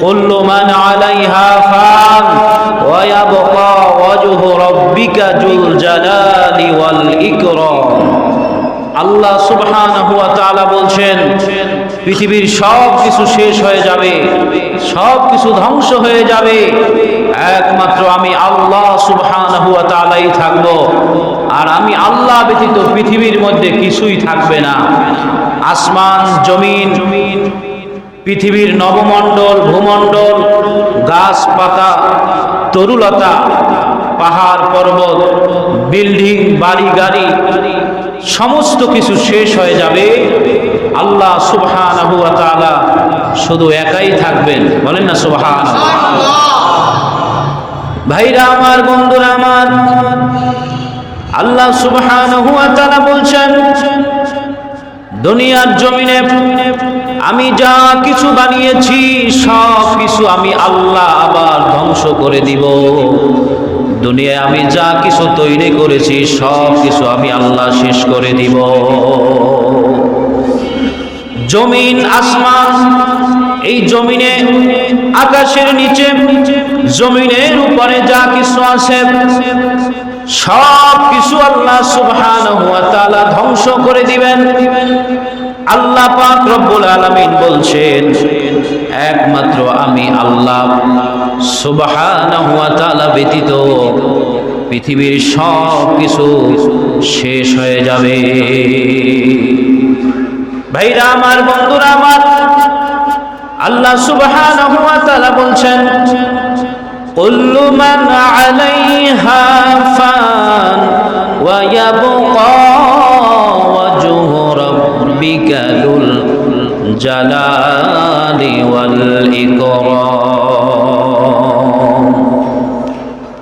কুল্লু মান আলাইহা ফান ওয়া ইয়াবকা ওয়াজহু রাব্বিকা যুল জালালি ওয়াল ইকরাম। আল্লাহ সুবহানাহু ওয়া তাআলা বলছেন, পৃথিবীর সব কিছু শেষ হয়ে যাবে, সব কিছু ধ্বংস হয়ে যাবে, একমাত্র আমি আল্লাহ সুবহানাহু ওয়া তাআলাই থাকব। আর আমি আল্লাহ ব্যতীত পৃথিবীর মধ্যে কিছুই থাকবে না। আসমান, জমিন, পৃথিবীর নবমণ্ডল, ভূমণ্ডল, গাছপাতা, তরুলতা, পাহাড় পর্বত, বিল্ডিং, বাড়ি গাড়ি, সমস্ত কিছু শেষ হয়ে যাবে। আল্লাহ সুবহানাহু ওয়া তাআলা শুধু একাই থাকবেন। বলেন না সুবহানাল্লাহ। ভাইরা আমার, বন্ধুরা আমার, আল্লাহ সুবহানাহু ওয়া তাআলা বলছেন, দুনিয়ার জমিনে আমি যা কিছু বানিয়েছি সব কিছু আমি আল্লাহ আবার ধ্বংস করে দিব। দুনিয়ায় আমি যা কিছু তৈরি করেছি সব কিছু আমি আল্লাহ শেষ করে দিব। জমিন, আসমান, এই জমিনে, আকাশের নিচে, জমিনের উপরে যা কিছু আছে সব কিছু আল্লাহ সুবহানাহু ওয়া তাআলা ধ্বংস করে দিবেন। আল্লাহ পাক রব্বুল আলামিন বলছেন, একমাত্র আমি আল্লাহ সুবহানাহু ওয়া তাআলা ব্যতীত পৃথিবীর সব কিছু শেষ হয়ে যাবে। ভাইরা আমার, বন্ধুরা আমার, আল্লাহ সুবহানাহু ওয়া তাআলা বলছেন, কুল্লু মান আলাইহা ফান ওয়া ইয়াবকা ওয়াজহু রাব্বিকা যুল জালালি ওয়াল ইকরাম।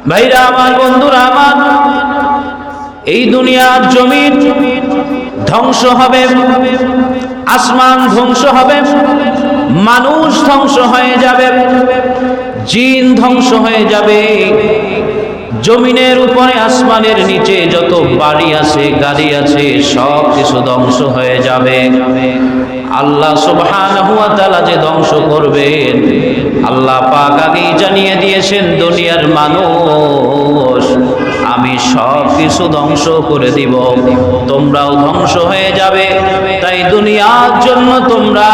ভাইরা আমার, বন্ধুরা আমার, এই দুনিয়ার জমিন ধ্বংস হবে, আসমান ধ্বংস হবে, মানুষ ধ্বংস হয়ে যাবে, জিন ধ্বংস হয়ে যাবে, জমিনের উপরে আসমানের নিচে যত বাড়ি আছে, গাড়ি আছে, সব কিছু ধ্বংস হয়ে যাবে। আল্লাহ সুবহানাহু ওয়া তাআলা যে ধ্বংস করবেন, আল্লাহ পাক আগেই জানিয়ে দিয়েছেন, দুনিয়ার মানুষ আমি সব কিছু ধ্বংস করে দিব, তোমরাও ধ্বংস হয়ে যাবে। তাই দুনিয়ার জন্য তোমরা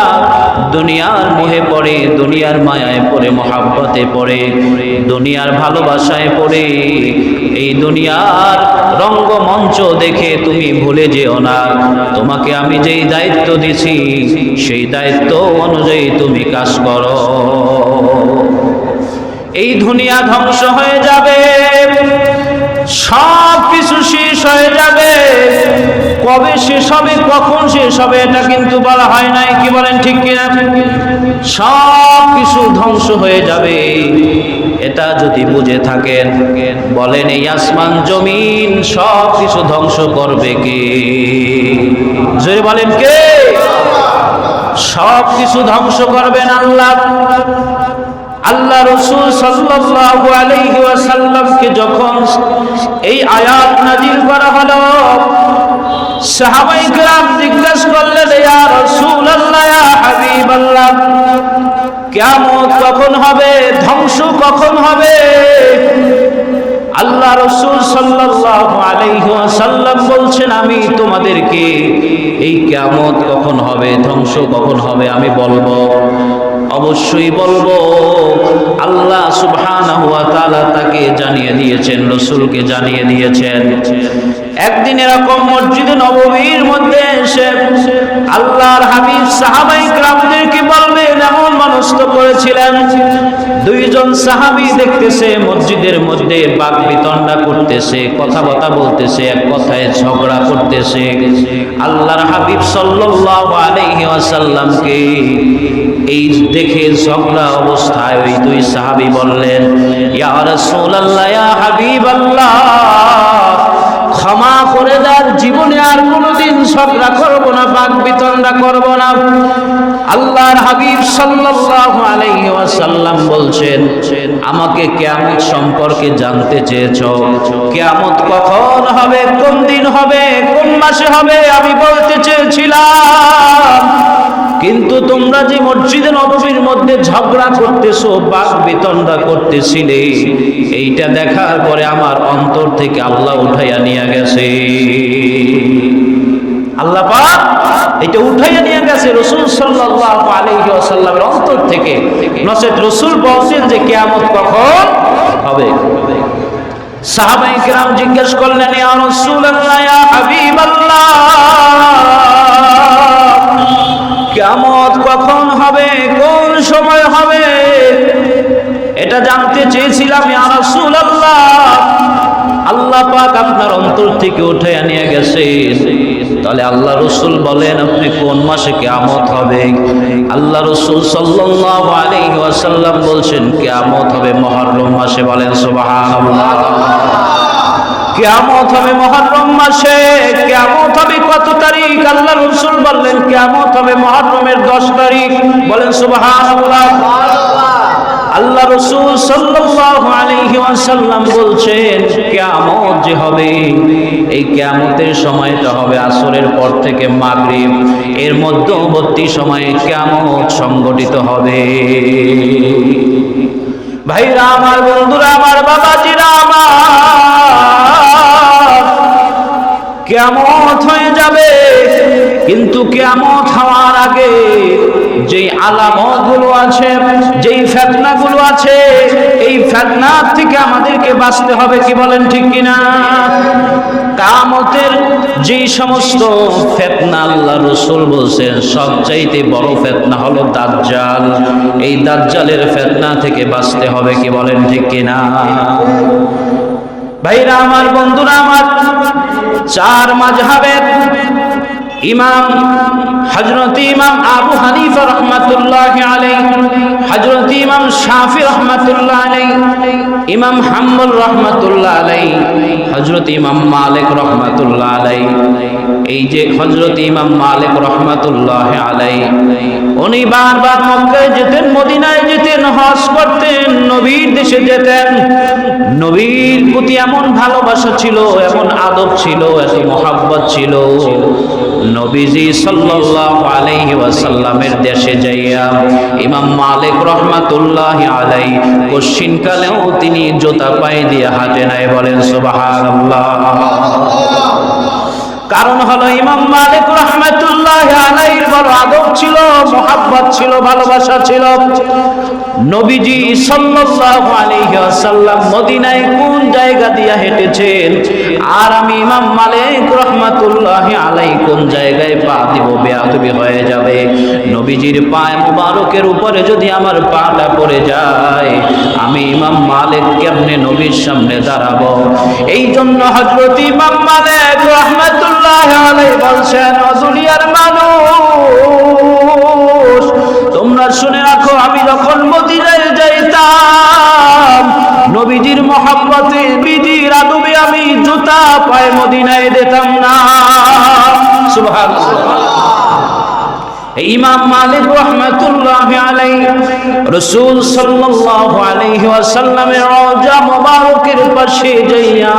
দুনিয়ার মোহে পড়ে, দুনিয়ার মায়ায় পড়ে, মহাব্বতে পড়ে, দুনিয়ার ভালোবাসায় পড়ে, এই দুনিয়ার রঙ্গমঞ্চ দেখে তুমি ভুলে যেও না, তোমাকে আমি যেই দায়িত্ব দিছি সেই দায়িত্ব অনুযায়ী তুমি কাজ করো। এই দুনিয়া ধ্বংস হয়ে যাবে, সব কিছু শেষ হয়ে যাবে। কবে শেষ হবে, কখন শেষ হবে এটা কিন্তু বলা হয় নাই, কি বলেন ঠিক কিনা? সব কিছু ধ্বংস হয়ে যাবে, এটা যদি বুঝে থাকেন বলেন, এই আসমান জমিন সব কিছু ধ্বংস করবে কে? জোরে বলেন, কে? সব কিছু ধ্বংস করবেন আল্লাহ। আল্লাহ রাসূল সাল্লাল্লাহু আলাইহি ওয়াসাল্লামকে যখন এই আয়াত নাযিল করা হলো, সাহাবায়ে কেরাম জিজ্ঞাসা করলেন, ইয়া রাসূলুল্লাহ, ইয়া হাবিবাল্লাহ, কিয়ামত কখন হবে, ধ্বংস কখন হবে? আল্লাহ রাসূল সাল্লাল্লাহু আলাইহি ওয়াসাল্লাম বলছেন, আমি তোমাদেরকে এই কিয়ামত কখন হবে, ধ্বংস কখন হবে আমি বলবো, অবশ্যই বলবো। আল্লাহ সুবহানাহু ওয়া তাআলা তাকে জানিয়ে দিয়েছেন, রাসূলকে জানিয়ে দিয়েছেন। একদিন এরকম মসজিদে নববীর মধ্যে এসে আল্লাহর হাবিব সাহাবায়ে কেরামদেরকে বলবেন, এমন মনস্থ করেছিলেন, দুইজন সাহাবী দেখতেছে মসজিদের মধ্যে বাক বিতণ্ডা করতেছে, কথা বলতেছে, এক কথায় ঝগড়া করতেছে। আল্লাহর হাবিব সাল্লাল্লাহু আলাইহি ওয়াসাল্লামকে এই দেখে ঝগড়া অবস্থায় ওই দুই সাহাবী বললেন, ইয়া রাসূলুল্লাহ, ইয়া হাবিবাল্লাহ, ক্ষমা করে দেন, জীবনে আর কোনোদিন ঝগড়া করব না, বাক বিতণ্ডা করব না। আল্লাহর হাবিব সাল্লাল্লাহু আলাইহি ওয়াসাল্লাম বলছেন, আমাকে কিয়ামত সম্পর্কে জানতে চেয়েছো, কিয়ামত কখন হবে, কোন দিন হবে, কোন মাসে হবে, আমি বলতে চেয়েছিলাম, কিন্তু তোমরা যে মসজিদে নববীর মধ্যে ঝগড়া করতেছো, বাক বিতণ্ডা করতেছিলে, এইটা দেখার পরে আমার অন্তর থেকে আল্লাহ উঠাইয়া নিয়ে গেছে। আল্লাহ পাক এটা উঠাইয়া নিয়ে গেছে রাসূল সাল্লাল্লাহু আলাইহি ওয়াসাল্লামের অন্তর থেকে। নচেত রাসূল বলছেন যে কিয়ামত কখন হবে। সাহাবায়ে কেরাম জিজ্ঞেস করলেন, ইয়া রাসূলুল্লাহ, ইয়া হাবিবাল্লাহ, কিয়ামত কখন হবে, কোন সময় হবে, এটা জানতে চেয়েছিলাম ইয়া রাসূলুল্লাহ। আল্লাহ পাক আপনার অন্তর থেকে উঠাইয়া নিয়ে গেছেন। তাহলে আল্লাহ রাসূল বলেন আপনি কোন মাসে কিয়ামত হবে? আল্লাহ রাসূল সাল্লাল্লাহু আলাইহি ওয়াসাল্লাম বলছেন কিয়ামত হবে মুহররম মাসে। বলেন সুবহানাল্লাহ। কিয়ামত হবে মুহররম মাসে। কিয়ামত হবে কত তারিখ? আল্লাহ রাসূল বললেন কিয়ামত হবে মুহররমের 10 তারিখ। বলেন সুবহানাল্লাহ। আল্লাহ রাসূল সাল্লাল্লাহু আলাইহি ওয়াসাল্লাম বলছেন কিয়ামত যে হবে, এই কিয়ামতের সময়টা হবে আসরের পর থেকে মাগরিব, এর মধ্যবর্তী সময়ে কিয়ামত সংগঠিত হবে। ভাইরা আমার, বন্ধুরা আমার, বাবাজিরা আমার, কিয়ামত হয়ে যাবে। কিন্তু কিয়ামত হওয়ার আগে যেই আলামতগুলো আছে, যেই ফিতনাগুলো আছে, এই ফিতনার থেকে আমাদেরকে বাঁচতে হবে। কি বলেন ঠিক কিনা? কিয়ামতের যে সমস্ত ফিতনা আল্লাহ রাসূল বলেন সবচাইতে বড় ফিতনা হলো দাজ্জাল। এই দাজ্জালের ফিতনা থেকে বাঁচতে হবে। কি বলেন ঠিক কিনা? ভাইরা আমার, বন্ধুরা আমার, 4 মাযহাবের ইমাম হযরত ইমাম আবু হানিফা রাহমাতুল্লাহি আলাইহি, হযরত ইমাম শাফি রাহমাতুল্লাহি আলাইহি, ইমাম হাম্বল রাহমাতুল্লাহি আলাইহি, হযরত ইমাম মালিক রাহমাতুল্লাহি আলাইহি। এই যে হযরত ইমাম মালিক রাহমাতুল্লাহি আলাইহি, উনি বারবার মক্কায় যেতেন, মদিনায় যেতেন, হজ করতেন, নবীর দেশে যেতেন। নবীর প্রতি এমন ভালোবাসা ছিল, এমন আদব ছিল, এত মহব্বত ছিল, নবীজি সাল্লাল্লাহু আলাইহি ওয়াসাল্লামের দেশে যাইয়া ইমাম মালিক রাহমাতুল্লাহি আলাইহি কশিনকালেও তিনি জুতা পায়ে দিয়ে হাঁটে নাই। বলেন সুবহানাল্লাহ। কারণ হলো ইমাম মালিক রাহমাতুল্লাহি আলাইহির বড় আদব ছিল, মহব্বত ছিল, ভালোবাসা ছিল। নবীজি সাল্লাল্লাহু আলাইহি ওয়াসাল্লাম মদিনায় কোন জায়গা দিয়ে হেঁটেছেন, আর আমি ইমাম মালিক রাহমাতুল্লাহি আলাইহি কোন জায়গায় পা দিব, বেয়াদবি হয়ে যাবে। নবীজির পায়ে মুবারকের উপরে যদি আমার পাটা পড়ে যায়, আমি ইমাম মালিক কেমনে নবীর সামনে দাঁড়াবো? এই জন্য হযরত ইমাম মালিক রাহমাতুল্লাহি আলাইহি বলছেন, ও দুনিয়ার মানুষ, তোমরা শুনে রাখো, আমি যখন মদিনায় যাইতাম, নবীজির মহব্বতে, বিধির আদবে আমি জুতা পায়ে মদিনায় দিতাম না। সুবহানাল্লাহ। ইমাম মালিক রাহমাতুল্লাহি আলাইহি রাসূল সাল্লাল্লাহু আলাইহি ওয়াসাল্লামের রওজা মুবারকের পাশে যাইয়া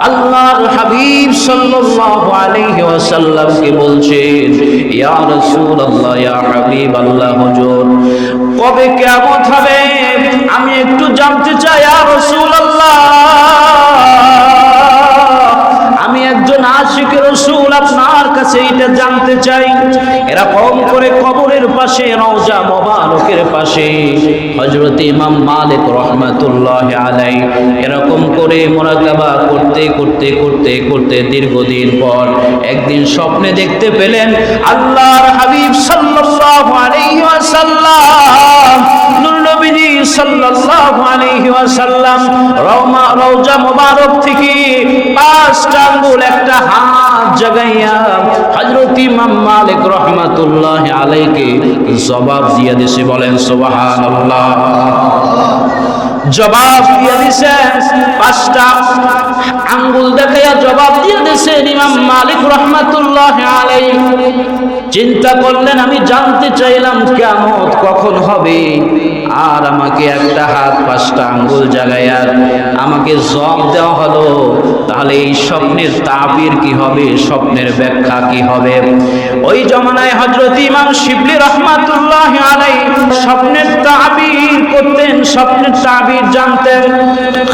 আল্লাহর হাবিব সাল্লাল্লাহু আলাইহি ওয়াসাল্লামকে বলছেন, ইয়া রাসূলুল্লাহ, ইয়া হাবিবাল্লাহ, হুজুর কবে কিয়ামত হবে আমি একটু জানতে চাই। ইয়া রাসূলুল্লাহ, আমি একজন আশিক রাসূল, আপনার কাছে এটা জানতে চাই। এরকম করে কবরের পাশে, রওজা মোবারকের পাশে হযরত ইমাম মালিক রাহমাতুল্লাহি আলাইহি এরকম করে মুরাকাবা করতে করতে করতে করতে দীর্ঘদিন পর একদিন স্বপ্নে দেখতে পেলেন আল্লাহর হাবিব সাল্লাল্লাহু আলাইহি ওয়াসাল্লাম, নূর নবীজি সাল্লাল্লাহু আলাইহি ওয়াসাল্লাম রওজা মোবারক থেকে 5টা আঙ্গুল একটা হাত জাগাইয়া হযরত ইমাম মালিক রাহমাতুল্লাহি আলাইহি জবাব দিয়ে দিয়েছে। বলেন সুবহানাল্লাহ। জবাব দিয়ে দিয়েছেন, 5টা আঙ্গুল দেখাইয়া জবাব দিয়ে দিয়েছেন ইমাম মালিক রাহমাতুল্লাহ আলাইহি। চিন্তা করলেন, আমি জানতে চাইলাম কিয়ামত কখন হবে, আর আমাকে একটা হাত 5টা আঙ্গুল জাগাইয়া আমাকে জবাব দেওয়া হলো, তাহলে এই স্বপ্নের তাবির কি হবে, স্বপ্নের ব্যাখ্যা কি হবে? ওই জমানায় হযরত ইমাম শিবলি রাহমাতুল্লাহ আলাইহি স্বপ্নের তাবির করতেন, স্বপ্নের তাবির জানতেন।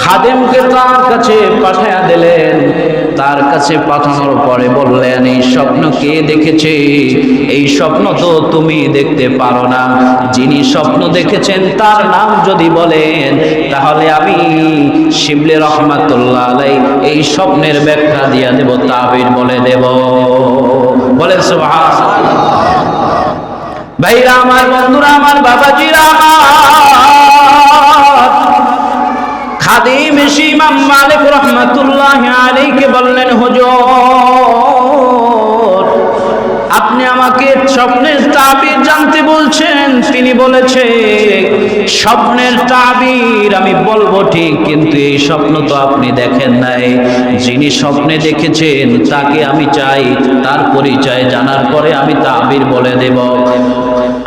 খাদেমকে তার কাছে পাঠিয়ে দিলেন। তার কাছে পাঠানোর পরে বললেন, এই স্বপ্ন কে দেখেছে? এই স্বপ্ন তো তুমি দেখতে পারো না। যিনি স্বপ্ন দেখেছেন তার নাম যদি বলেন, তাহলে আমি শিবলি রাহমাতুল্লাহ আলাইহি এই স্বপ্নের ব্যাখ্যা দিয়ে দেব, তাবির বলে দেব। বলেন সুবহানাল্লাহ। ভাইরা আমার, বন্ধুরা আমার, বাবাজিরা আমার, খাদিম ইমাম মালিক রাহমাতুল্লাহ আলাইহি বললেন, হুজুর আপনি আমাকে স্বপ্নের তাবির জানতে বলছেন। তিনি বলেছে স্বপ্নের তাবির আমি বলবো ঠিক, কিন্তু এই স্বপ্ন তো আপনি দেখেন নাই। যিনি স্বপ্নে দেখেছেন তাকে আমি চাই, তার পরিচয় জানার পরে আমি তাবির বলে দেব।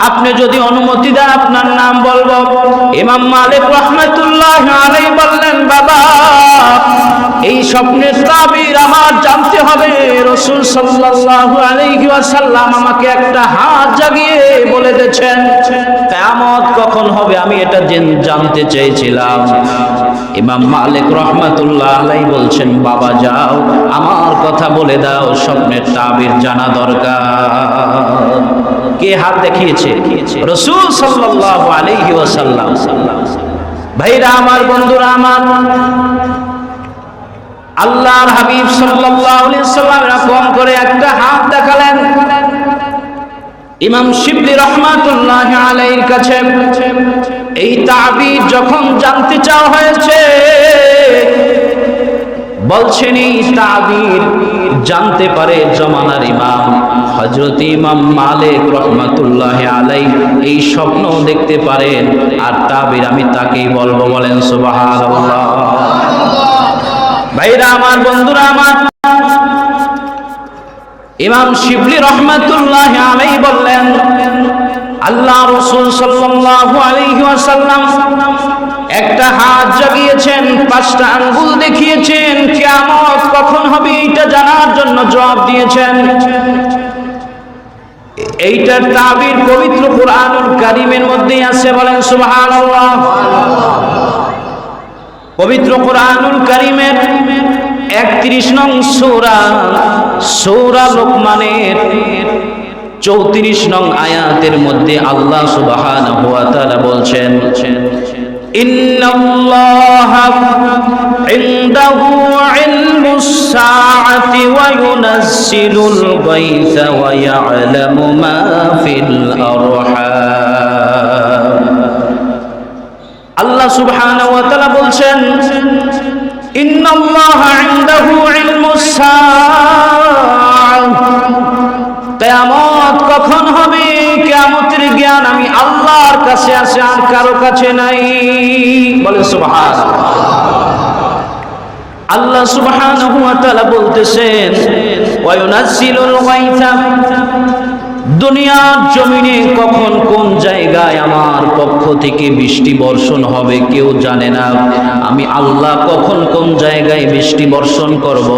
আপনি যদি অনুমতি দেন আপনার নাম বলবো। ইমাম মালিক রাহমাতুল্লাহ আলাইহি বললেন, বাবা এই স্বপ্নের তাবির আমার জানতে হবে। রাসূল সাল্লাল্লাহু আলাইহি ওয়াসাল্লাম আমাকে একটা হাত জাগিয়ে বলে দিয়েছেন কিয়ামত কখন হবে, আমি এটা জানতে চেয়েছিলাম। ইমাম মালিক রাহমাতুল্লাহ আলাইহি বলছেন, বাবা যাও আমার কথা বলে দাও, স্বপ্নের তাবির জানা দরকার। কে হাত দেখিয়েছে? রাসূল সাল্লাল্লাহু আলাইহি ওয়াসাল্লাম। ভাইরা আমার, বন্ধুরা আমার, আল্লাহর হাবিব সাল্লাল্লাহু আলাইহি ওয়াসাল্লাম এরকম করে একটা হাত দেখালেন ইমাম শিবলি রাহমাতুল্লাহ আলাইহির কাছে। এই তাবির যখন জানতে চাওয়া হয়েছে, বলছেন এই তাবির জানতে পারে জমানার ইমাম হযরত ইমাম মালিক রাহমাতুল্লাহ আলাইহি এই স্বপ্ন দেখতে পারেন, আর তাবির আমি তাকেই বলবো। বলেন সুবহানাল্লাহ। ভাইরা আমার, বন্ধুরা আমার, ইমাম শিবলি রাহমাতুল্লাহ আলাইহি বললেন, আল্লাহ রাসূল সাল্লাল্লাহু আলাইহি ওয়াসাল্লাম একটা হাত জাগিয়েছেন, 5টা আঙ্গুল দেখিয়েছেন, কিয়ামত কখন হবে এটা জানার জন্য জবাব দিয়েছেন। এইটার তাবির পবিত্র কুরআনুল কারীমের মধ্যে আছে। বলেন সুবহানাল্লাহ। পবিত্র কুরআনুল কারীমের 31 নং সূরা, সূরা লোকমানের 34 নং আয়াতের মধ্যে আল্লাহ সুবহানাহু ওয়া তাআলা বলছেন, ইন্নাল্লাহা ইনদাহু ইলমুস সাআতি ওয়া ইউনাজ্জিলুল গায়থা ওয়া ইয়া'লামু মা ফিল আরহাম। আল্লাহ সুবহানাহু ওয়া তাআলা বলছেন, ইন্নাল্লাহা ইনদাহু ইলমুস সাআ, কিয়ামত কখন হবে, কিয়ামতের জ্ঞান আমি আল্লাহর কাছে আছে, আর কারো কাছে নাই। বলেন সুবহানাল্লাহ। আল্লাহ সুবহানাহু ওয়া তাআলা বলতেছেন, ওয়া ইউনাজ্জিলুল গায়থা, দুনিয়ার জমিনে কখন কোন জায়গায় আমার পক্ষ থেকে বৃষ্টি বর্ষণ হবে কেউ জানে না। আমি আল্লাহ কখন কোন জায়গায় বৃষ্টি বর্ষণ করব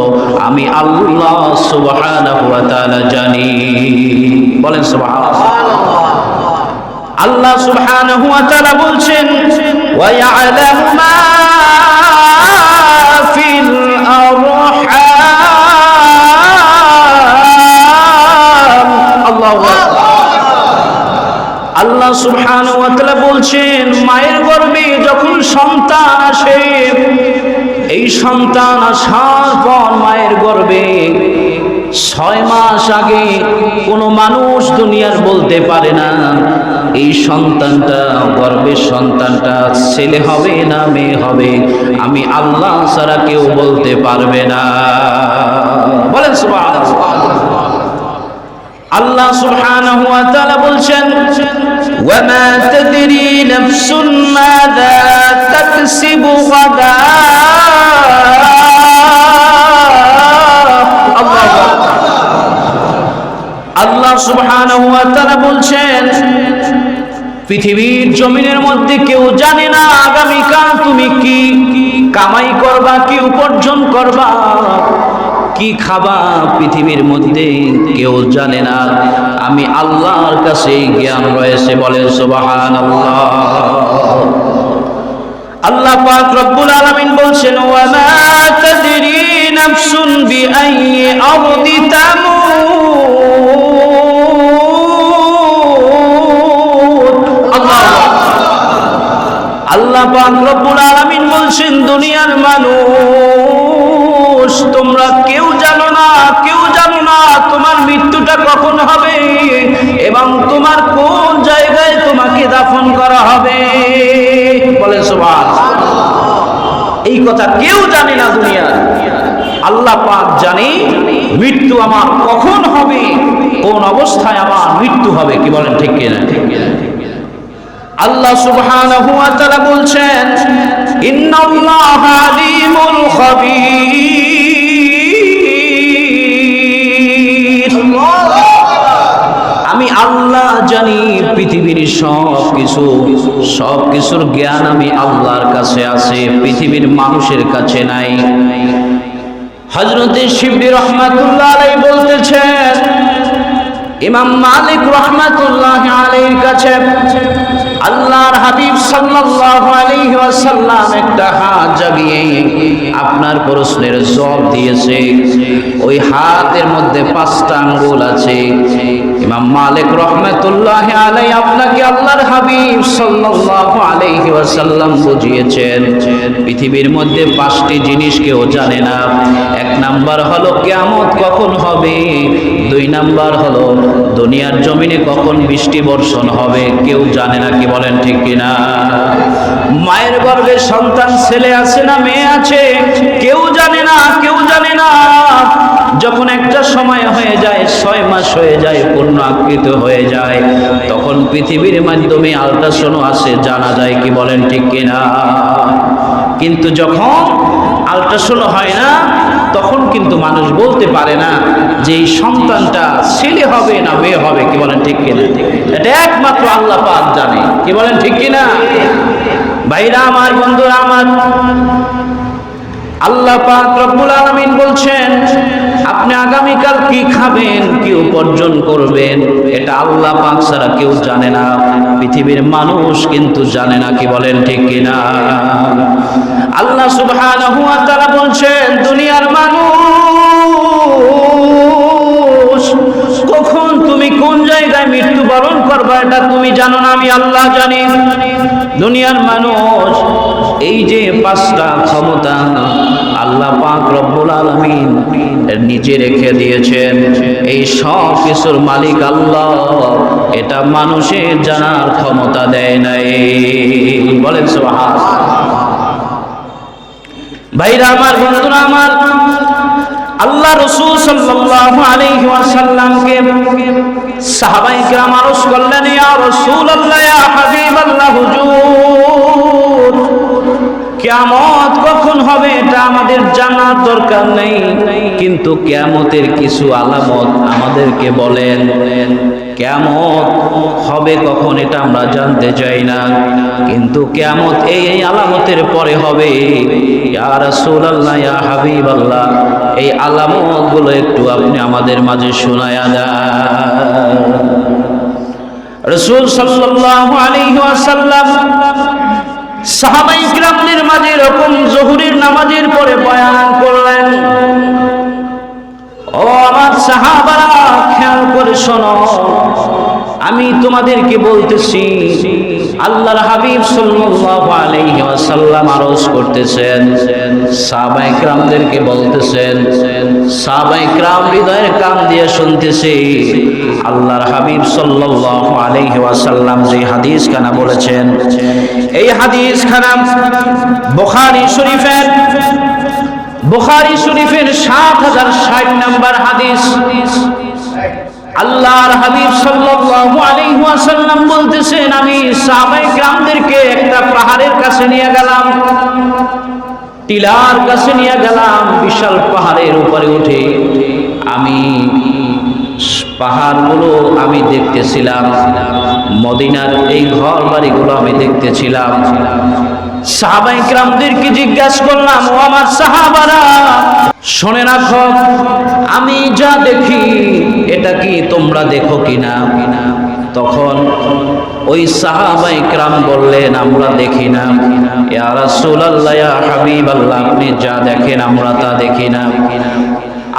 আমি আল্লাহ সুবহানাহু ওয়া তাআলা জানি। বলেন সুবহানাল্লাহ। আল্লাহ সুবহানাহু ওয়া তাআলা বলছেন, ওয়া ইয়া'লামু মা ফিল আরহাম। আল্লাহু আকবার। আল্লাহ সুবহানাহু ওয়া তাআলা বলছেন, মায়ের গর্ভে যখন সন্তান আসে, এই সন্তান আসার পর মায়ের গর্ভে 6 মাস আগে কোনো মানুষ দুনিয়ার বলতে পারে না এই সন্তানটা, গর্ভের সন্তানটা ছেলে হবে না মেয়ে হবে, আমি আল্লাহ ছাড়া কেউ বলতে পারবে না। বলেন সুবহানাল্লাহ। আল্লাহ সুবহানাহু ওয়া তাআলা বলছেন, ওয়া মা তাদরি নাফসুন মাযা তাকসিবু আল্লাহ সুবহানাহু ওয়া তাআলা বলছেন পৃথিবীর জমিনের মধ্যে কেউ জানে না আগামীকাল তুমি কি কামাই করবা, কি উপার্জন করবা, কি খাবা, পৃথিবীর মধ্যে কেউ জানে না। আমি আল্লাহর কাছে জ্ঞান রয়েছে, বলেন সুবহানাল্লাহ। আল্লাহ পাক রব্বুল আলামিন বলছেন ওয়া মা তাদরি নাফসুন বিআইয়ি আরদি তামুত। আল্লাহ পাক রব্বুল আলামিন বলছেন দুনিয়ার মানুষ তোমরা কেউ জানো না তোমার মৃত্যুটা কখন হবে এবং তোমার কোন জায়গায় তোমাকে দাফন করা হবে, বলে সুবহানাল্লাহ। এই কথা কেউ জানে না দুনিয়ার, আল্লাহ পাক জানে মৃত্যু আমার কখন হবে, কোন অবস্থায় আমার মৃত্যু হবে, কি বলেন ঠিক কিনা? আল্লাহ সুবহানাহু ওয়া তাআলা বলছেন ইন্নাল্লাহা আলিমুল খাবীর। আমি আল্লাহ জানি পৃথিবীর সবকিছুর জ্ঞান আমি আল্লাহর কাছে আছে, পৃথিবীর মানুষের কাছে নাই। হযরত শিবলি রাহমাতুল্লাহ আলাইহি বলতেছেন ইমাম মালিক রাহমাতুল্লাহ আলাইহির কাছে আল্লাহর হাবিব সাল্লাল্লাহু আলাইহি ওয়াসাল্লাম একটা হাত জাগিয়ে আপনার প্রশ্নের জবাব দিয়েছে। ওই হাতের মধ্যে 5টা আঙ্গুল আছে। ইমাম মালিক রাহমাতুল্লাহ আলাইহি আপনাকে আল্লাহর হাবিব সাল্লাল্লাহু আলাইহি ওয়াসাল্লাম বুঝিয়েছেন পৃথিবীর মধ্যে 5টি জিনিস কেউ জানে না। 1 নাম্বার হলো কিয়ামত কখন হবে, 2 নাম্বার হলো দুনিয়ার জমিনে কখন বৃষ্টি বর্ষণ হবে, কেউ জানে না, কি বলেন ঠিক কিনা? মায়ের গর্ভে সন্তান ছেলে আছে না মেয়ে আছে, কেউ জানে না। যখন একটা সময় হয়ে যায়, 6 মাস হয়ে যায়, পূর্ণ আকৃত হয়ে যায়, তখন পৃথিবীর মাধ্যমে আল্ট্রাসাউন্ড আসে, জানা যায়, কি বলেন ঠিক কিনা? কিন্তু যখন আল্ট্রাসাউন্ড হয় না তখন কিন্তু মানুষ বলতে পারে না যে এই সন্তানটা ছেলে হবে না মেয়ে হবে, কি বলেন ঠিক কিনা? এটা একমাত্র আল্লাহ পাক জানে, কি বলেন ঠিক কিনা? ভাইরা আমার, বন্ধুরা আমার, আল্লাহ পাক রব্বুল আলামিন বলছেন আপনি আগামীকাল কি খাবেন, কি উপার্জন করবেন, এটা আল্লাহ পাক ছাড়া কেউ জানে না। পৃথিবীর মানুষ কিন্তু জানে না, কি বলেন ঠিক কিনা? আল্লাহ সুবহানাহু ওয়া তাআলা বলছেন দুনিয়ার মানুষ কখন তুমি কোন জায়গায় মৃত্যুবরণ করবে এটা তুমি জানো না, আমি আল্লাহ জানি। দুনিয়ার মানুষ এই যে 5টা ক্ষমতা আল্লাহ পাক রব্বুল আলামিন নিজে রেখে দিয়েছেন, এই সব কিছুর মালিক আল্লাহ, এটা মানুষের জানার ক্ষমতা দেয় নাই, বলেন সুবহানাল্লাহ। ভাইরা আমার, বন্ধুরা আমার, আল্লাহ রাসূল সাল্লাল্লাহু আলাইহি ওয়াসাল্লামকে সাহাবায়ে কেরাম আরজ করলেন ইয়া রাসূলুল্লাহ, ইয়া হাবিবাল্লাহ, হুজুর কিয়ামত কখন হবে এটা আমাদের জানার দরকার নেই, কিন্তু কিয়ামতের কিছু আলামত আমাদেরকে বলেন। কিয়ামত হবে কখন এটা আমরা জানতে চাই না, কিন্তু কিয়ামত এই আলামতের পরে হবে। ইয়া রাসূলুল্লাহ, ইয়া হাবিবাল্লাহ, এই আলামতগুলো একটু আপনি আমাদের মাঝে শোনায়া দেন। রাসূল সাল্লাল্লাহু আলাইহি ওয়াসাল্লাম সাহাবায়ে কিরামদের মাঝে এরকম জোহরের নামাজের পরে বয়ান করলেন। ও আমার সাহাবারা, খেয়াল করে শোনো, আমি তোমাদেরকে বলতেছি, আল্লাহর হাবিব সাল্লাল্লাহু আলাইহি ওয়াসাল্লাম আরজ করতেছেন, সাহাবায়ে কিরামদেরকে বলতেছেন, সাহাবায়ে কিরাম হৃদয়ের কান দিয়ে শুনতেছে। আল্লাহর হাবিব সাল্লাল্লাহু আলাইহি ওয়াসাল্লাম যে হাদিস খানা বলেছেন, এই হাদিস খানা বুখারী শরীফের 7060 নম্বর হাদিস। আল্লাহর হাবিব সাল্লাল্লাহু আলাইহি ওয়াসাল্লাম বলতেছেন, আমি সাহাবায়ে কিরামদেরকে একটা পাহাড়ের কাছে নিয়ে গেলাম। টিলার কাছে নিয়ে গেলাম, বিশাল পাহাড়ের উপরে উঠে আমি পাহাড়গুলো আমি দেখতেছিলাম, মদিনার এই ঘর বাড়িগুলো আমি দেখতেছিলাম। সাহাবায়ে কিরামদেরকে জিজ্ঞাসা করলাম, ও আমার সাহাবারা, শুনে রাখো, আমি যা দেখি এটা কি তোমরা দেখো কিনা? তখন ওই সাহাবায়ে কিরাম বললেন, আমরা দেখি না। ইয়া রাসূলুল্লাহ, ইয়া হাবিবাল্লাহ, আপনি যা দেখেন আমরা তা দেখি না।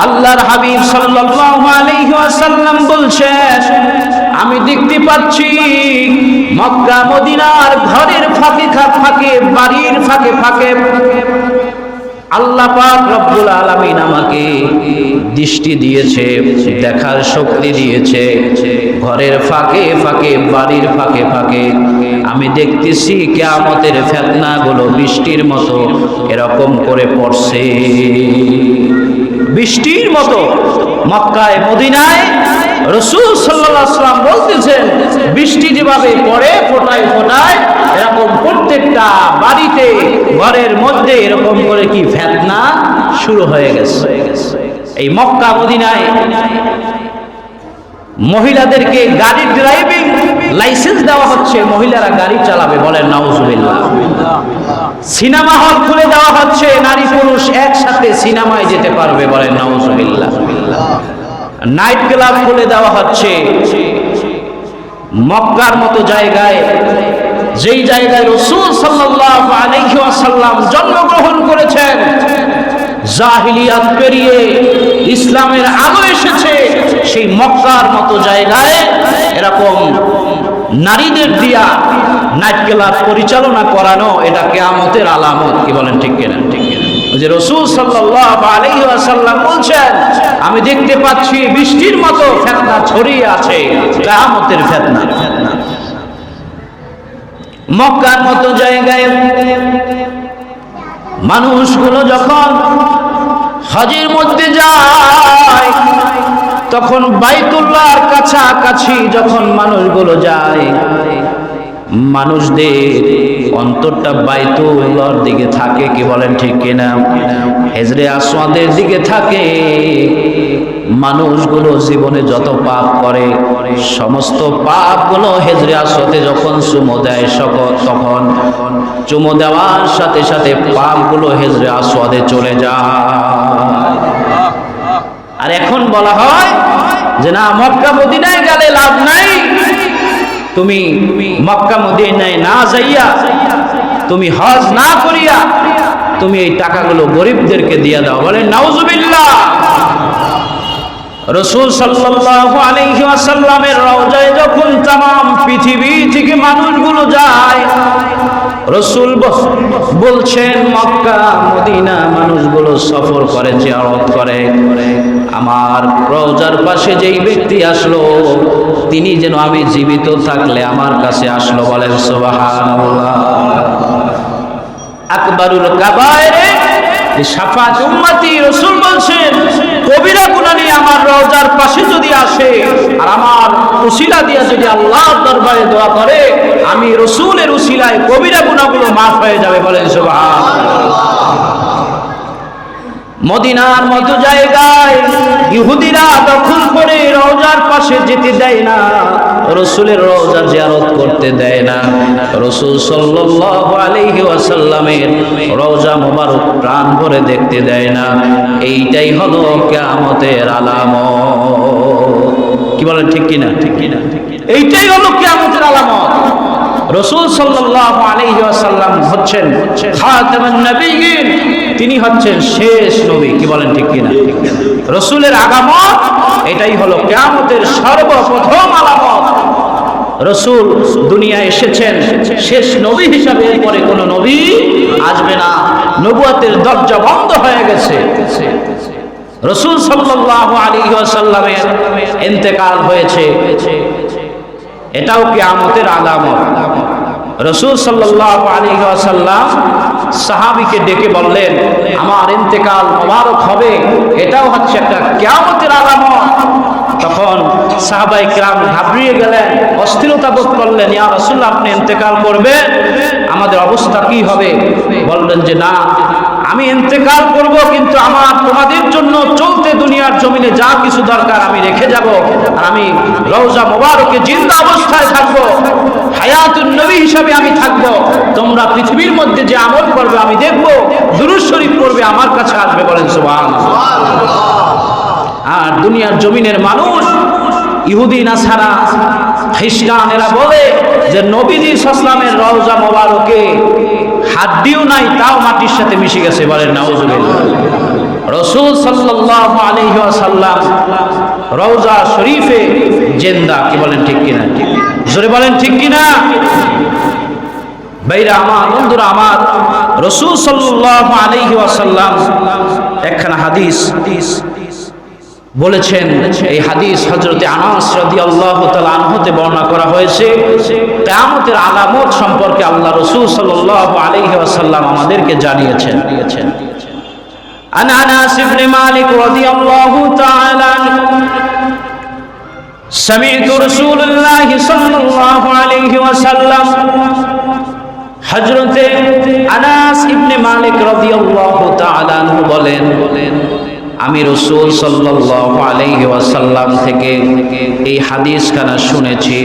আল্লাহর হাবিব সাল্লাল্লাহু আলাইহি ওয়াসাল্লাম বলছেন, আমি দেখতে পাচ্ছি মক্কা মদিনার ঘরের ফাঁকে ফাঁকে, বাড়ির ফাঁকে ফাঁকে আল্লাহ পাক রব্বুল আলামিন আমাকে দৃষ্টি দিয়েছে, দেখার শক্তি দিয়েছে। ঘরের ফাঁকে ফাঁকে, বাড়ির ফাঁকে ফাঁকে আমি দেখতেছি কিয়ামতের ফিতনাগুলো বৃষ্টির মতো এরকম করে পড়ছে, বৃষ্টির মতো। মক্কায় মদিনায় রাসূল সাল্লাল্লাহু আলাইহি ওয়াসাল্লাম বলতেছেন, বৃষ্টি যেভাবে পড়ে ফোঁটায় ফোঁটায়, এরকম প্রত্যেকটা বাড়িতে ঘরের মধ্যে এরকম করে কি ফিতনা শুরু হয়ে গেছে। এই মক্কা মদিনায় মহিলাদেরকে গাড়ি ড্রাইভিং লাইসেন্স দেওয়া হচ্ছে, মহিলারা গাড়ি চালাবে, বলেন নাউজুবিল্লাহ। সিনেমা হল খুলে দেওয়া হচ্ছে, নারী পুরুষ একসাথে সিনেমায় যেতে পারবে, বলেন নাউজুবিল্লাহ। নাইট ক্লাব খুলে দেওয়া হচ্ছে। মক্কার মতো জায়গায়, যেই জায়গায় রাসূল সাল্লাল্লাহু আলাইহি ওয়াসাল্লাম জন্মগ্রহণ করেছেন, জাহিলিয়াত পেরিয়ে ইসলামের আলো এসেছে, সেই মক্কার মতো জায়গায় এরকম নারীদের দিয়া নাইট ক্লাব পরিচালনা করানো, এটা কিয়ামতের আলামত। কি বলেন, ঠিক কিনা? ঠিক কিনা? যে রাসূল সাল্লাল্লাহু আলাইহি ওয়াসাল্লাম বলছেন, আমি দেখতে পাচ্ছি বৃষ্টির মতো ফিতনা ছড়িয়ে আছে, কিয়ামতের ফিতনা। মক্কার মতো জায়গায় মানুষগুলো যখন হজের মধ্যে যায়, তখন বাইতুল্লাহর কাছাকাছি যখন মানুষগুলো যায়, মানুষদের অন্তরটা বাইতুল্লাহর দিকে থাকে। কি বলেন, ঠিক কিনা? হিজরে আসওয়াদের দিকে থাকে। মানুষগুলো জীবনে যত পাপ করে, সমস্ত পাপগুলো হিজরে আসওয়াদে যখন চুমো দেয়, তখন চুমো দেওয়ার সাথে সাথে পাপগুলো হিজরে আসওয়াদে চলে যায়। আর এখন বলা হয় যে না, মক্কা মদিনায় গেলে লাভ নাই, তুমি মক্কা মদিনায় না যাইয়া, তুমি হজ না করিয়া তুমি এই টাকাগুলো গরিবদেরকে দিয়ে দাও, বলেন নাউজুবিল্লাহ। রাসূল সাল্লাল্লাহু আলাইহি ওয়াসাল্লামের রওজায় যখন तमाम পৃথিবী থেকে মানুষগুলো যায়, রাসূল বলছেন, মক্কা মদিনা মানুষগুলো সফর করে, জিয়ারত করে, আমার রওজার পাশে যেই ব্যক্তি আসলো, তিনি যেন আমি জীবিত থাকলে আমার কাছে আসলো, বলেন সুবহানাল্লাহ। আকবারুল কাবায়েরে শাফাত উম্মতি, রাসূল বলছেন, কবিরা গুনাহ নিয়ে আমার রওজার পাশে যদি আসে আর আমার উসিলা দিয়ে যদি আল্লাহর দরবারে দোয়া করে, আমি রাসূলের উসিলায় কবিরা গুনাহগুলো মাফ হয়ে যাবে, বলেন সুবহানাল্লাহ। মদিনার মতো জায়গায় ইহুদিরা দখল করে রওজার পাশে যেতে দেয় না, রাসূলের রওজা জিয়ারত করতে দেয় না, রাসূল সাল্লাল্লাহু আলাইহি ওয়াসাল্লামের রওজা মোবারক প্রাণ ভরে দেখতে দেয় না। এইটাই হলো কিয়ামতের আলামত। কি বলেন, ঠিক কিনা? ঠিক কিনা? এইটাই হলো কিয়ামতের আলামত। রাসূল সাল্লাল্লাহু আলাইহি ওয়াসাল্লাম হচ্ছেন খাতামুন নবিয়্যিন, তিনি হচ্ছেন শেষ নবী। কি বলেন, ঠিক কিনা? রাসূলের আগমন এটাই হলো কিয়ামতের সর্বপ্রথম আলামত। রাসূল দুনিয়ায় এসেছেন শেষ নবী হিসাবে, এরপরে কোনো নবী আসবে না, নবুয়তের দরজা বন্ধ হয়ে গেছে। রাসূল সাল্লাল্লাহু আলাইহি ওয়াসাল্লামের ইন্তেকাল হয়েছে, এটাও কিয়ামতের আলামত। রাসূল সাল্লাল্লাহু আলাইহি ওয়াসাল্লাম সাহাবীকে ডেকে বললেন, আমার ইন্তেকাল মোবারক হবে, এটাও হচ্ছে একটা কিয়ামতের আলামত। তখন সাহাবায়ে কিরাম ঘাবড়িয়ে গেলেন, অস্থিরতা বোধ করলেন, ইয়া রাসূলুল্লাহ, আপনি ইন্তেকাল করবেন, আমাদের অবস্থা কি হবে? বললেন যে না, আমি ইন্তেকাল করব, কিন্তু আমার তোমাদের জন্য চলতে দুনিয়ার জমিনে যা কিছু দরকার আমি রেখে যাব, আর আমি রওজা মোবারকে জিন্দা অবস্থায় থাকব, হায়াতুন নবী হিসাবে আমি থাকব। তোমরা পৃথিবীর মধ্যে যে আমল করবে আমি দেখব, দুরূদ শরীফ পড়বে, আমার কাছে আসবে। বলেন সুবহানাল্লাহ। আর দুনিয়ার জমিনের মানুষ, ইহুদি নাসারা খ্রিস্টান, এরা বলে যে নবীজি সাল্লামের রওজা মোবারকে হাড্ডিও নাই, তাও মাটির সাথে মিশে গেছে। বলেন নাউজুবিল্লাহ। রাসূল সাল্লাল্লাহু আলাইহি ওয়াসাল্লাম রওজা শরীফে জিন্দা। কি বলেন ঠিক কিনা? জোরে বলেন ঠিক কিনা? ভাইরা আমার, বন্ধুরা আমার, রাসূল সাল্লাল্লাহু আলাইহি ওয়াসাল্লাম একখানা হাদিস বলেছেন। এই হাদিস হযরতে আনাস রাদিয়াল্লাহু তাআলা আনহুতে বর্ণনা করা হয়েছে। কিয়ামতের আলামত সম্পর্কে আল্লাহ রাসূল সাল্লাল্লাহু আলাইহি ওয়াসাল্লাম আমাদেরকে জানিয়েছেন। আন আনাস ইবনে মালিক রাদিয়াল্লাহু তাআলা সামি'তু রাসূলুল্লাহ সাল্লাল্লাহু আলাইহি ওয়াসাল্লাম, হযরতে আনাস ইবনে মালিক রাদিয়াল্লাহু তাআলা আনহু বলেন, আমি রাসূল সাল্লাল্লাহু আলাইহি ওয়াসাল্লাম থেকে এই হাদিসখানা শুনেছি।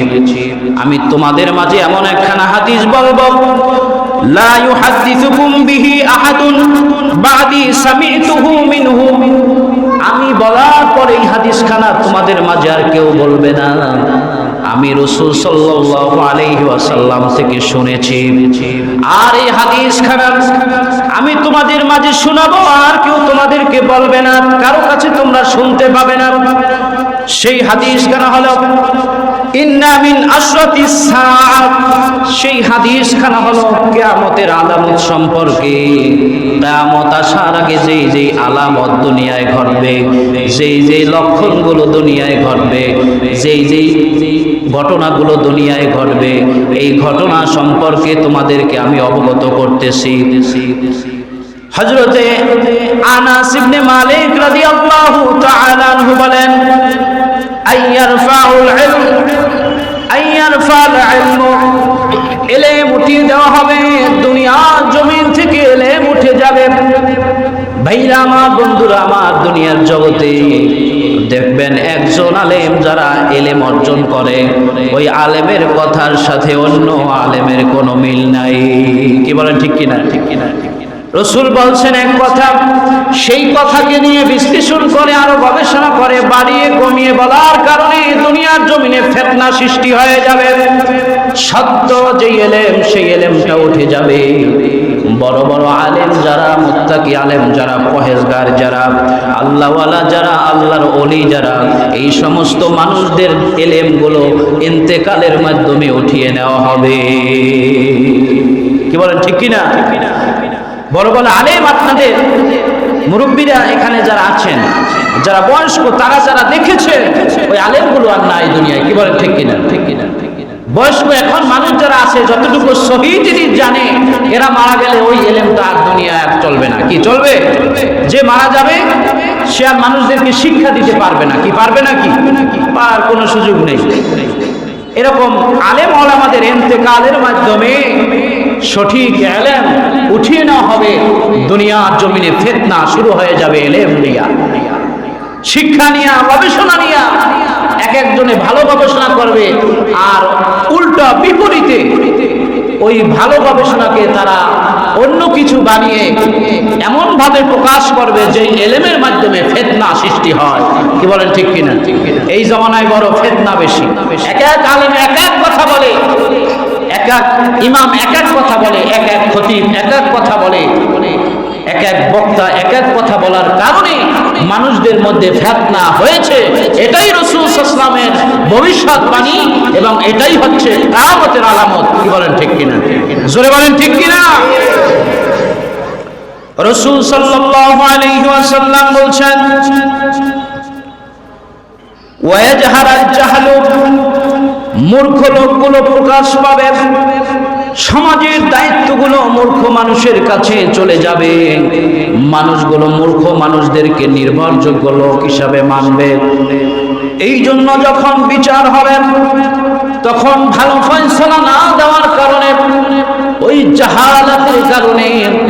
আমি তোমাদের মাঝে এমন একখানা হাদিস বলবো, লা ইউহাদ্দিসুকুম বিহি আহাদুন বাদি সামি'তুহু মিনহু। আমি বলার পরে এই হাদিসখানা তোমাদের মাঝে আর কেউ বলবে না, আমি রাসূল সাল্লাল্লাহু আলাইহি ওয়াসাল্লাম থেকে শুনেছি। আর এই হাদিসখানা আমি তোমাদের মাঝে শোনাবো, আর কেউ তোমাদেরকে বলবে না, কারো কাছে তোমরা শুনতে পাবে না। সেই হাদিসখানা হলো ইন্না মিন আশরাতিস সাআত। সেই হাদিসখানা হলো কিয়ামতের আলামত সম্পর্কে। কিয়ামত আসার আগে যেই যেই আলামত দুনিয়ায় ঘটবে, যেই যেই লক্ষণগুলো দুনিয়ায় ঘটবে, যেই যেই ঘটনাগুলো দুনিয়ায় ঘটবে, এই ঘটনা সম্পর্কে তোমাদেরকে আমি অবগত করতেছি। হযরতে আনাস ইবনে মালিক রাদিয়াল্লাহু তাআলা আনহু বলেন, আইয়ারফাউল ইলম, আইয়ারফাল ইলম, ইলম উঠিয়ে দেওয়া হবে, দুনিয়ার জমিন থেকে ইলম উঠে যাবে। ভাইরা আমার, বন্ধুরা আমার, দুনিয়ার জগতে দেখবেন একজন আলেম যারা ইলম অর্জন করে, ওই আলেমের কথার সাথে অন্য আলেমের কোনো মিল নাই। কি বলেন ঠিক কিনা? ঠিক কিনা? রাসূল বলছেন এক কথা, সেই কথাকে নিয়ে বিশ্লেষণ করে আরো গবেষণা করে বাড়িয়ে কমিয়ে বলার কারণে দুনিয়ার জমিনে ফিতনা সৃষ্টি হয়ে যাবে। সত্য যে ইলম, সেই ইলমটা উঠে যাবে। বড় বড় আলেম যারা, মুত্তাকি আলেম যারা, পরহেজগার যারা, আল্লাহওয়ালা যারা, আল্লাহর ওলি যারা, এই সমস্ত মানুষদের ইলমগুলো ইন্তেকালের মাধ্যমে উঠিয়ে নেওয়া হবে। কি বলেন ঠিক কিনা? বড় বড় আলেম, আপনাদের মুরব্বীরা এখানে যারা আছেন, যারা বয়স্ক, তারা যারা দেখেছে ওই আলেমগুলো আর নাই দুনিয়ায়। কি বলেন ঠিক কিনা? ঠিক কিনা? বয়স্ক এখন মানুষ যারা আছে, যতটুকু সহি জিনিস জানে, এরা মারা গেলে ওই ইলমটা আর দুনিয়ায় আর চলবে না। কি চলবে? যে মারা যাবে সে আর মানুষদেরকে শিক্ষা দিতে পারবে না। কি পারবে না? কি আর কোনো সুযোগ নেই। এরকম আলেম ওলামাদের ইন্তেকালের মাধ্যমে সঠিক ইলম উঠিয়ে নেওয়া হবে। দুনিয়ার জমিনে ফিতনা শুরু হয়ে যাবে ইলম নিয়া, শিক্ষা নিয়া, গবেষণা নিয়া। এক একজনে ভালো গবেষণা করবে, আর উল্টা বিপরীতে ওই ভালো গবেষণাকে তারা অন্য কিছু বানিয়ে এমন ভাবে প্রকাশ করবে যে ইলমের মাধ্যমে ফিতনা সৃষ্টি হয়। কি বলেন ঠিক কিনা? এই জমানায় বড় ফিতনা বেশি। এক এক আলেম এক এক কথা বলে, এক এক ইমাম এক এক কথা বলে, এক এক খতিব এক এক কথা বলে, এক এক বক্তা এক এক কথা বলার কারণে মানুষদের মধ্যে ফিতনা হয়েছে। এটাই রাসূল সাল্লাল্লাহু আলাইহি ওয়াসাল্লামের ভবিষ্যৎবাণী এবং এটাই হচ্ছে কিয়ামতের আলামত। কি বলেন ঠিক কিনা? জোরে বলেন ঠিক কিনা? রাসূল সাল্লাল্লাহু আলাইহি ওয়াসাল্লাম বলছেন, ওয়াজহারাল জাহলু, মূর্খ লোকগুলো প্রকাশ পাবে, সমাজের দায়িত্বগুলো মূর্খ মানুষের কাছে চলে যাবে। মানুষগুলো মূর্খ মানুষদেরকে নির্ভরযোগ্য লোক হিসাবে মানবে। এই জন্য যখন বিচার হবে, তখন ভালো ফয়সালা না দেওয়ার কারণে ওই জাহালাতের কারণে,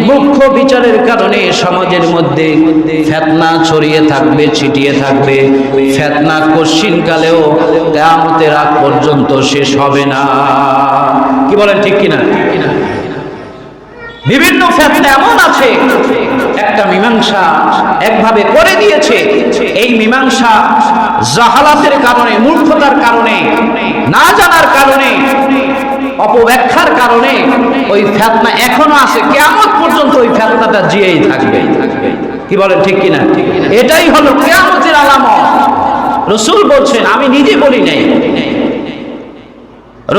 মুখ্য বিচারের কারণে সমাজের মধ্যে ফিতনা ছড়িয়ে থাকবে, ছিটিয়ে থাকবে। ফিতনা কশিনকালেও কিয়ামতের আগ পর্যন্ত শেষ হবে না। কি বলেন ঠিক কিনা? বিভিন্ন ফিতনা এমন আছে, একটা মীমাংসা একভাবে করে দিয়েছে, এই মীমাংসা জাহালাতের কারণে, মূর্খতার কারণে, না জানার কারণে, অপব্যাখ্যার কারণে ওই ফিতনা এখনো আছে, কিয়ামত পর্যন্ত ওই ফিতনাটা জিয়েই থাকবে। কি বলেন ঠিক কিনা? এটাই হলো কিয়ামতের আলামত। রাসূল বলছেন, আমি নিজে বলি নাই,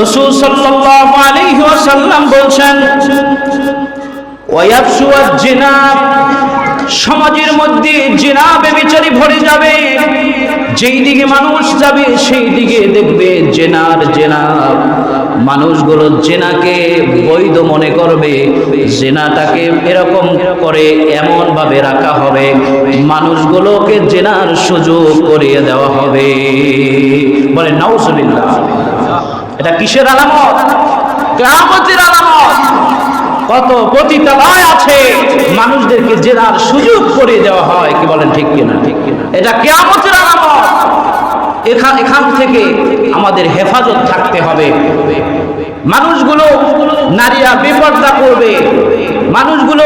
রাসূল সাল্লাল্লাহু আলাইহি ওয়াসাল্লাম বলছেন, ওয়ায়াফশু আজ-জিনা, সমাজের মধ্যে জিনা ব্যভিচারী ভরে যাবে। যেই দিকে মানুষ যাবে সেই দিকে দেখবে জিনার জিনা। মানুষগুলো জিনাকে বৈধ মনে করবে, জিনাটাকে এরকম করে এমন ভাবে রাখা হবে, মানুষগুলোকে জিনার সুযোগ করিয়ে দেওয়া হবে। বলে নাউজুবিল্লাহ। এটা কিসের আলামত? কিয়ামতের আলামত। কত পতিতালয় আছে, মানুষদেরকে জেনার সুযোগ করে দেওয়া হয়। কি বলেন ঠিক কিনা? এটা কিয়ামতের আলামত। এখান থেকে আমাদের হেফাজত থাকতে হবে। মানুষগুলো, নারীরা বেপর্দা করবে, মানুষগুলো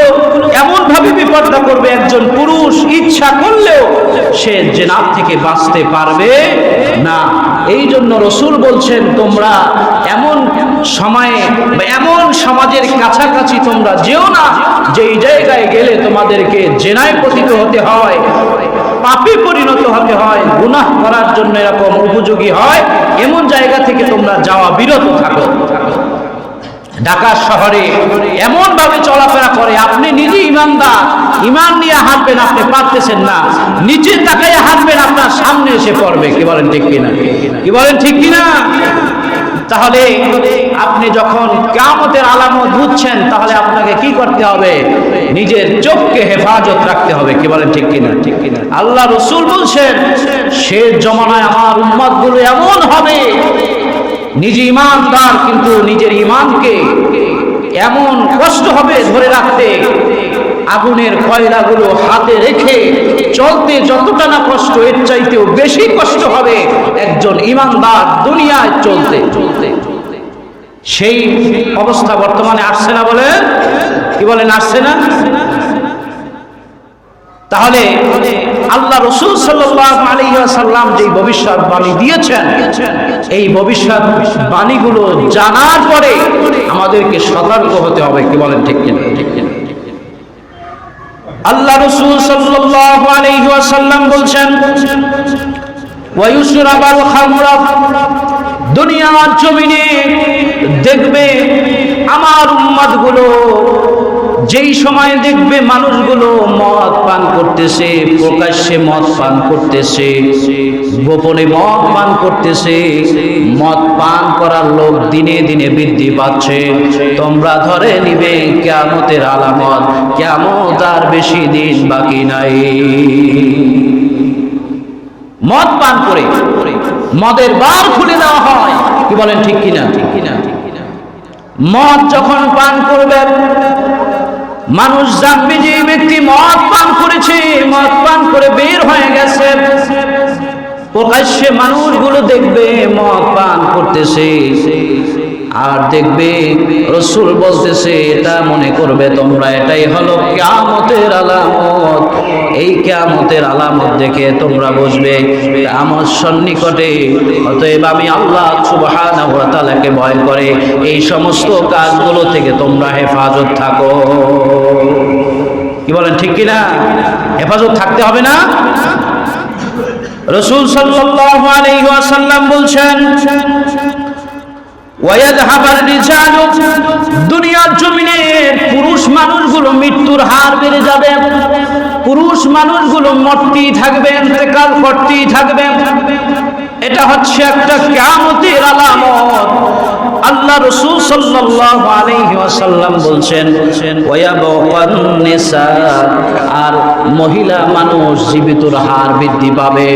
এমন ভাবে বেপর্দা করবে, একজন পুরুষ ইচ্ছা করলেও সে জিনার থেকে বাঁচতে পারবে না। এই জন্য রাসূল বলছেন, তোমরা এমন সময়ে বা এমন সমাজের কাছাকাছি তোমরা যেও না, যেই জায়গায় গেলে তোমাদেরকে জিনায় পতিত হতে হয়, পাপে পরিণত হতে হয়, গুনাহ করার জন্য এরকম উপযোগী হয়, এমন জায়গা থেকে তোমরা যাওয়া বিরত থাকো। ঢাকা শহরে এমন ভাবে চলাফেরা করে, আপনি নিজে ইমানদার, ইমান নিয়ে হাঁটবেন, আপনি পারতেছেন না, নিচে তাকাইয়া হাঁটবেন, আপনার সামনে এসে পড়বে। কি বলেন ঠিক কিনা? কি বলেন ঠিক কিনা? তাহলে আপনি যখন কিয়ামতের আলামত বুঝছেন, তাহলে আপনাকে কি করতে হবে? নিজের চোখকে হেফাজত রাখতে হবে। কি বলেন ঠিক কিনা? ঠিক কিনা? আল্লাহ রাসূল বলছেন, শেষ জমানায় আমার উম্মতগুলো এমন হবে, নিজে ইমানদার কিন্তু নিজের ইমানকে এমন কষ্ট হবে ধরে রাখতে, আগুনের কয়লাগুলো হাতে রেখে চলতে যতটা না কষ্ট, এর চাইতেও বেশি কষ্ট হবে একজন ইমানদার দুনিয়ায় চলতে। সেই অবস্থা বর্তমানে আসছে না? বলেন, কি বলেন, আসছে না? তাহলে আল্লাহ রাসূল সাল্লাল্লাহু আলাইহি ওয়াসাল্লাম যে ভবিষ্যৎবাণী দিয়েছেন, এই ভবিষ্যৎবাণীগুলো জানার পরে আমাদেরকে সতর্ক হতে হবে। কি বলেন ঠিক কিনা? আল্লাহ রাসূল সাল্লাল্লাহু আলাইহি ওয়াসাল্লাম বলছেন, ওয়ায়ুশরাবাল খামরা, দুনিয়ার জমিনে দেখবে আমার উম্মতগুলো, যেই সময় দেখবে মানুষগুলো মদ পান করতেছে, প্রকাশ্যে মদ পান করতেছে, গোপনে মদ পান করতেছে, মদ পান করার লোক দিনে দিনে বৃদ্ধি পাচ্ছে, তোমরা ধরে নিবে কিয়ামতের আলামত, কিয়ামত আর বেশি দিন বাকি নাই। মদ পান করে মদের বার খুলে দেওয়া হয়। কি বলেন ঠিক কিনা? মদ যখন পান করবে, মানুষ জানবে যে এই ব্যক্তি মদ পান করেছে, মদ পান করে বের হয়ে গেছে। প্রকাশ্যে মানুষগুলো দেখবে মদ পান করতেছে, আর দেখবে রাসূল বলতেছে, এটা মনে করবে তোমরা এটাই হলো কিয়ামতের আলামত। এই কিয়ামতের আলামত দেখে তোমরা বুঝবে কিয়ামত সন্নিকটে। অতএব আমি আল্লাহ সুবহানাহু ওয়া তাআলাকে ভয় করে এই সমস্ত কাজগুলো থেকে তোমরা হেফাজত থাকো। কি বলেন ঠিক কিনা? হেফাজত থাকতে হবে না? রাসূল সাল্লাল্লাহু আলাইহি ওয়াসাল্লাম বলছেন, ওয়ায়াযহাবার রিজালু, দুনিয়ার জমিনে পুরুষ মানুষগুলো মৃত্যুর হার বেড়ে যাবে, পুরুষ মানুষগুলো মরতেই থাকবে, ইন্তেকাল করতেই থাকবে। এটা হচ্ছে একটা কিয়ামতের আলামত। আল্লাহ রাসূল সাল্লাল্লাহু আলাইহি ওয়াসাল্লাম বলছেন ওয়ায়াবকান নিসা, আর মহিলা মানুষ জীবিতর হার বৃদ্ধি পাবে,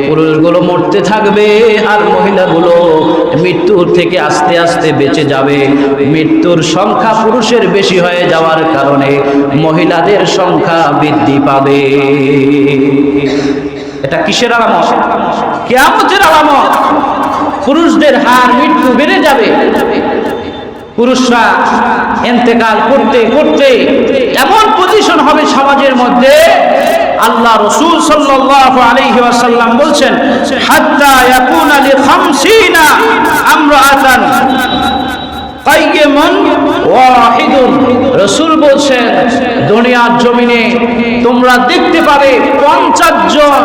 পুরুষগুলো মরতে থাকবে আর মহিলাগুলো মৃত্যুর থেকে আস্তে আস্তে বেঁচে যাবে। মৃত্যুর সংখ্যা পুরুষের বেশি হয়ে যাওয়ার কারণে মহিলাদের সংখ্যা বৃদ্ধি পাবে। এটা কিসের আলামত? কিয়ামতের আলামত। পুরুষদের হার মৃত্যু বেড়ে যাবে, পুরুষরা ইন্তেকাল করতে করতে এমন পজিশন হবে সমাজের মধ্যে, আল্লাহ রাসূল সাল্লাল্লাহু আলাইহি ওয়াসাল্লাম বলছেন হাত্তা ইয়াকুনা লি 50 আমরাআতান কাইয়িমুন ওয়াহিদুন। রাসূল বলছেন দুনিয়ার জমিনে তোমরা দেখতে পাবে 50 জন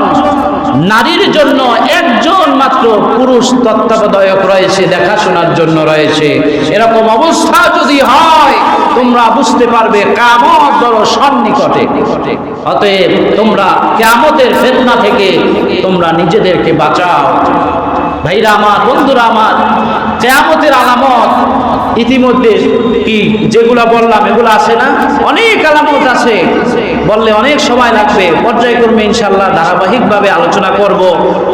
নারীর জন্য একজন মাত্র পুরুষ তত্ত্বাবধায়ক রয়েছে, দেখাশোনার জন্য রয়েছে। এরকম অবস্থা যদি হয় তোমরা বুঝতে পারবে কিয়ামত বড় সন্নিকটে। অতএব তোমরা কিয়ামতের ফিতনা থেকে তোমরা নিজেদেরকে বাঁচাও। ভাইরা আমার, বন্ধুরা আমার, কিয়ামতের আলামত ইতিমধ্যে কি যেগুলা বললাম এগুলো আছে না? অনেক আলামত আছে, বললে অনেক সময় লাগবে। পর্যায়ক্রমে ইনশাআল্লাহ ধারাবাহিকভাবে আলোচনা করব,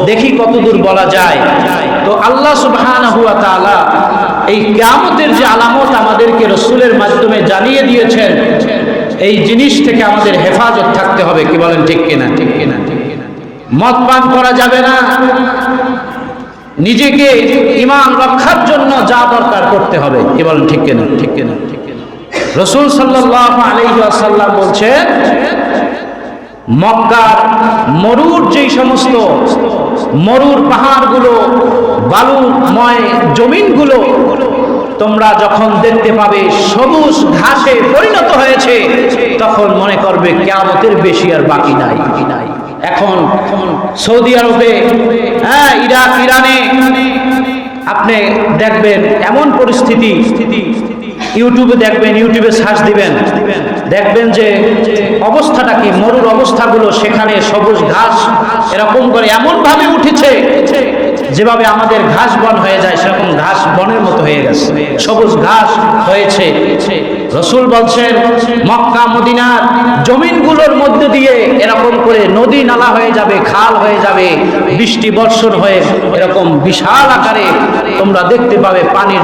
দেখি কতদূর বলা যায়। তো আল্লাহ সুবহানাহু ওয়া তাআলা এই কিয়ামতের যে আলামত আমাদেরকে রাসূলের মাধ্যমে জানিয়ে দিয়েছেন, এই জিনিস থেকে আমাদের হেফাজত থাকতে হবে। কি বলেন, ঠিক কিনা? ঠিক কিনা? মদ পান করা যাবে না। নিজেকে ঈমান রক্ষার জন্য যা দরকার করতে হবে। কি বলেন, ঠিক কিনা? ঠিক কিনা? রাসূল সাল্লাল্লাহু আলাইহি ওয়াসাল্লাম বলছেন মক্কার মরুর যেই সমস্ত মরুর পাহাড়গুলো, বালুময় জমিনগুলো তোমরা যখন দেখতে পাবে সবুজ ঘাসে পরিণত হয়েছে, তখন মনে করবে কিয়ামতের বেশি আর বাকি নাই। এখন সৌদি আরবে, ইরাক, ইরানে আপনি দেখবেন এমন পরিস্থিতি, ইউটিউবে দেখবেন, ইউটিউবে সার্চ দিবেন, দেখবেন যে অবস্থাটা কি, মরুর অবস্থাগুলো, সেখানে সবুজ ঘাস এরকম করে এমন ভাবে উঠেছে যেভাবে আমাদের ঘাস বন হয়ে যায় সেরকম ঘাস বনের মতো হয়ে গেছে, সবুজ ঘাস হয়েছে। রাসূল বলছেন মক্কা মদিনার জমিনগুলোর মধ্যে দিয়ে এরকম করে নদী নালা হয়ে যাবে, খাল হয়ে যাবে, বৃষ্টি বর্ষণ হয়ে এরকম বিশাল আকারে তোমরা দেখতে পাবে পানির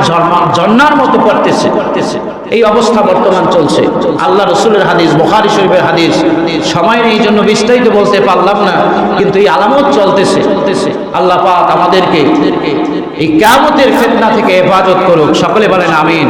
ঝর্ণার মতো পড়তেছে। এই অবস্থা বর্তমান চলছে। আল্লাহ রাসূলের হাদিস, বুখারী শরীফের হাদিস, সময় নেই জন্য বিস্তারিত বলতে পারলাম না, কিন্তু এই আলামত চলতেছে। আল্লাহ পাক আমাদেরকে এই কিয়ামতের ফিতনা থেকে হেফাজত করুক। সকলে বলেন আমিন।